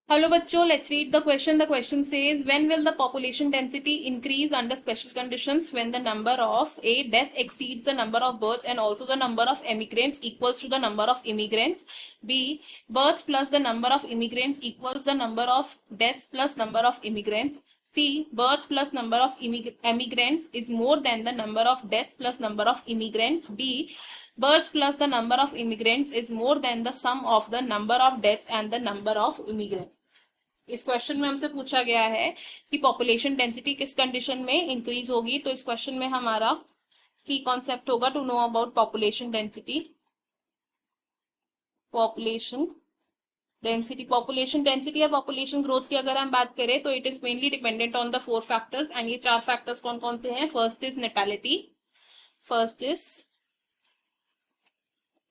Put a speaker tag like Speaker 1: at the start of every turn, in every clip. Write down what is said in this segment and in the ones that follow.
Speaker 1: Hello बच्चों, let's read the question. The question says when will the population density increase under special conditions when the number of A death exceeds the number of births and also the number of emigrants equals to the number of immigrants. B, birth plus the number of immigrants equals the number of deaths plus number of immigrants. C, birth plus number of emigrants is more than the number of deaths plus number of immigrants. D, birth plus the number of immigrants is more than the sum of the number of deaths and the number of immigrants. इस question में हमसे पूछा गया है कि population density किस condition में increase होगी. तो इस क्वेश्चन में हमारा की कॉन्सेप्ट होगा to know about population density. Population density या पॉपुलेशन ग्रोथ की अगर हम बात करें तो it is mainly dependent on the 4 factors. And ये 4 फैक्टर्स कौन कौन से हैं? फर्स्ट इज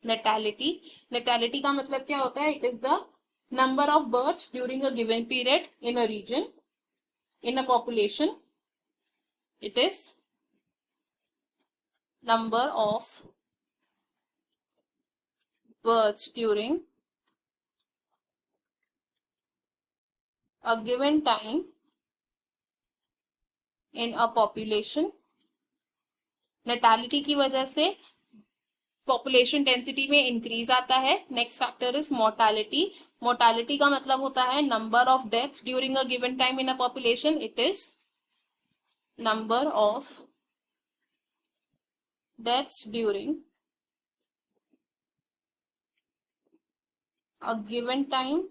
Speaker 1: नेटालिटी का मतलब क्या होता है? It is the number of births during a given period in a region, in a population. It is number of births during a given time in a population. Natality की वजह से population density में increase आता है. Next factor is mortality का मतलब होता है number of deaths during a given time in a population. It is number of deaths during a given time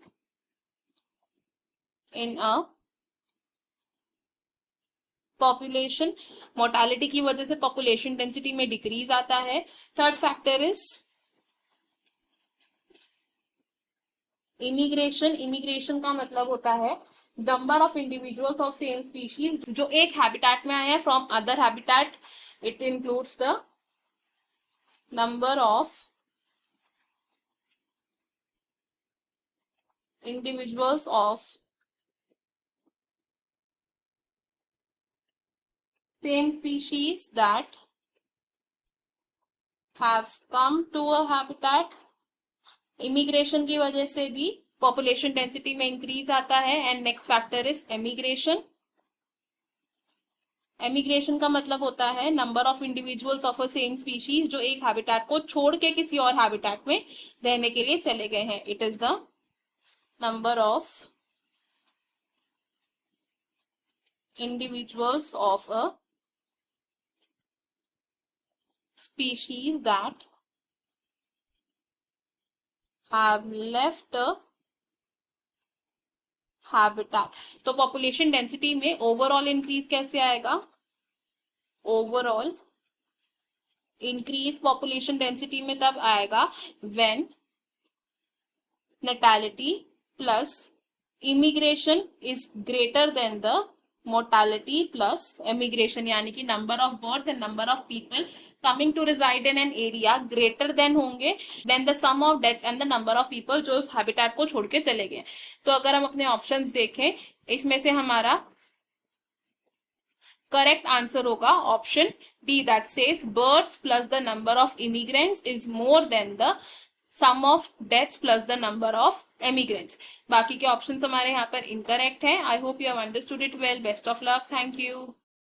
Speaker 1: in a population. Mortality की वजह से पॉपुलेशन डेंसिटी में डिक्रीज आता है. थर्ड फैक्टर इज इमिग्रेशन का मतलब होता है number of individuals of same species जो एक हैबिटेट में आए हैं from other habitat. It includes the number of individuals of same species that have come to a habitat. Immigration की वजह से भी पॉपुलेशन डेंसिटी में इंक्रीज आता है. And next factor is emigration का मतलब होता है number of individuals of a same species जो एक हैबिटेट को छोड़ के किसी और हैबिटेट में रहने के लिए चले गए हैं. It is the number of individuals of a species that have left a habitat. तो पॉपुलेशन डेंसिटी में ओवरऑल इंक्रीज कैसे आएगा? ओवरऑल इंक्रीज पॉपुलेशन डेंसिटी में तब आएगा when natality plus immigration is greater than the mortality plus emigration. यानी कि number of birds and number of people coming to reside in an area greater than होंगे than the sum of deaths and the number of people जो उस habitat को छोड़ के चले गए. तो अगर हम अपने ऑप्शंस देखें इसमें से हमारा करेक्ट आंसर होगा option D that says births plus the number of immigrants is more than the sum of deaths plus the number of immigrants. बाकी के ऑप्शंस हमारे यहाँ पर इनकरेक्ट है. I hope you have understood it well. Best of luck. Thank you.